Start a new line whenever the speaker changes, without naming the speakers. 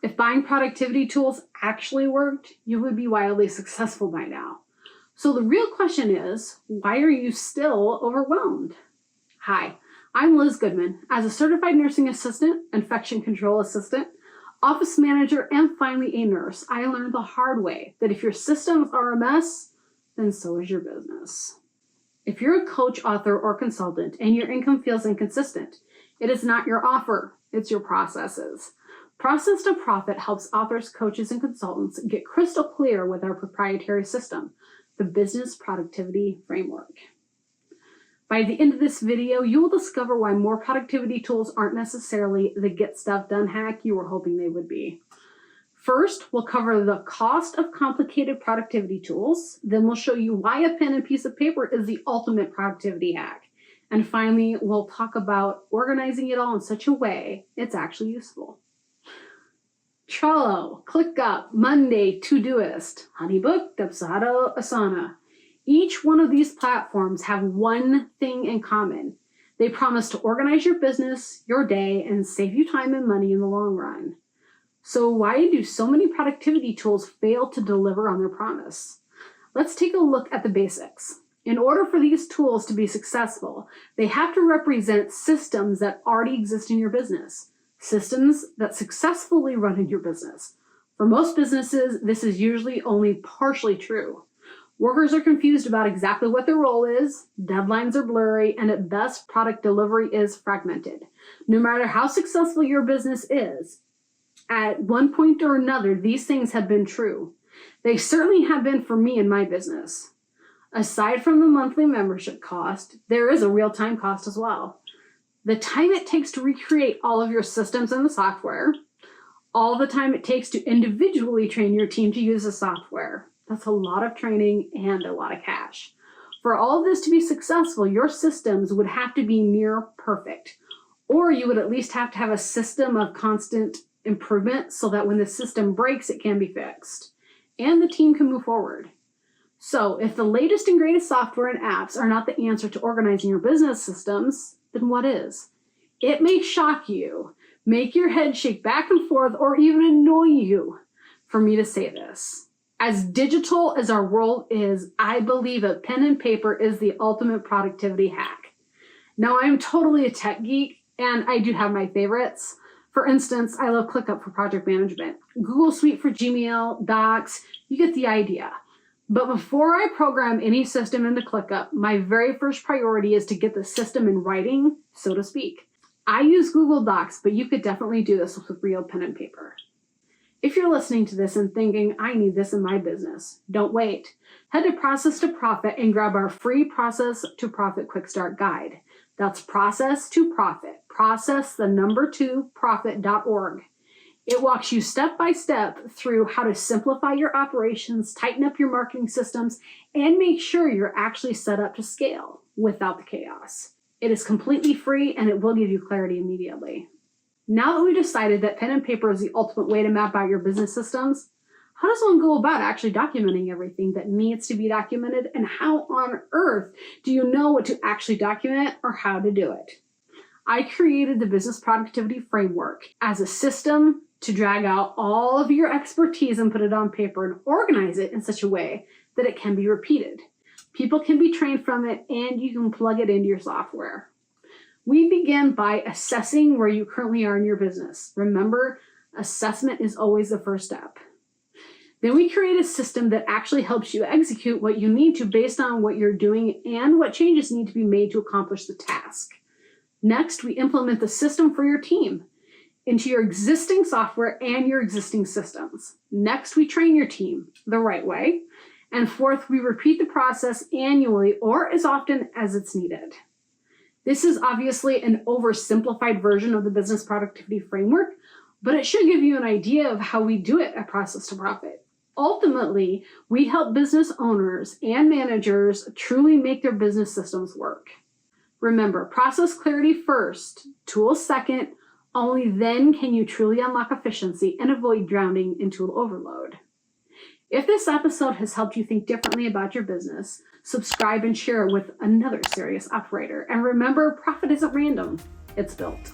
If buying productivity tools actually worked, you would be wildly successful by now. So the real question is, why are you still overwhelmed? Hi, I'm Liz Goodman. As a certified nursing assistant, infection control assistant, office manager, and finally a nurse, I learned the hard way that if your systems are a mess, then so is your business. If you're a coach, author, or consultant and your income feels inconsistent, it is not your offer, it's your processes. Process to Profit helps authors, coaches, and consultants get crystal clear with our proprietary system, the Business Productivity Framework. By the end of this video, you will discover why more productivity tools aren't necessarily the get stuff done hack you were hoping they would be. First, we'll cover the cost of complicated productivity tools. Then we'll show you why a pen and piece of paper is the ultimate productivity hack. And finally, we'll talk about organizing it all in such a way it's actually useful. Trello, ClickUp, Monday, Todoist, Honeybook, Dubsado, Asana. Each one of these platforms have one thing in common. They promise to organize your business, your day, and save you time and money in the long run. So why do so many productivity tools fail to deliver on their promise? Let's take a look at the basics. In order for these tools to be successful, they have to represent systems that already exist in your business, systems that successfully run in your business. For most businesses, this is usually only partially true. Workers are confused about exactly what their role is, deadlines are blurry, and at best, product delivery is fragmented. No matter how successful your business is, at one point or another, these things have been true. They certainly have been for me in my business. Aside from the monthly membership cost, there is a real-time cost as well. The time it takes to recreate all of your systems and the software, all the time it takes to individually train your team to use the software. That's a lot of training and a lot of cash. For all of this to be successful, your systems would have to be near perfect, or you would at least have to have a system of constant improvement so that when the system breaks, it can be fixed and the team can move forward. So if the latest and greatest software and apps are not the answer to organizing your business systems, then what is? It may shock you, make your head shake back and forth, or even annoy you for me to say this. As digital as our world is, I believe a pen and paper is the ultimate productivity hack. Now, I'm totally a tech geek, and I do have my favorites. For instance, I love ClickUp for project management, Google Suite for Gmail, Docs, you get the idea. But before I program any system into ClickUp, my very first priority is to get the system in writing, so to speak. I use Google Docs, but you could definitely do this with real pen and paper. If you're listening to this and thinking, I need this in my business, don't wait. Head to Process to Profit and grab our free Process to Profit Quick Start Guide. That's Process to Profit, profit.org. It walks you step by step through how to simplify your operations, tighten up your marketing systems, and make sure you're actually set up to scale without the chaos. It is completely free and it will give you clarity immediately. Now that we've decided that pen and paper is the ultimate way to map out your business systems, how does one go about actually documenting everything that needs to be documented, and how on earth do you know what to actually document or how to do it? I created the Business Productivity Framework as a system to drag out all of your expertise and put it on paper and organize it in such a way that it can be repeated. People can be trained from it and you can plug it into your software. We begin by assessing where you currently are in your business. Remember, assessment is always the first step. Then we create a system that actually helps you execute what you need to based on what you're doing and what changes need to be made to accomplish the task. Next, we implement the system for your team into your existing software and your existing systems. Next, we train your team the right way. And fourth, we repeat the process annually or as often as it's needed. This is obviously an oversimplified version of the Business Productivity Framework, but it should give you an idea of how we do it at Process to Profit. Ultimately, we help business owners and managers truly make their business systems work. Remember, process clarity first, tools second, only then can you truly unlock efficiency and avoid drowning in tool overload. If this episode has helped you think differently about your business, subscribe and share it with another serious operator. And remember, profit isn't random, it's built.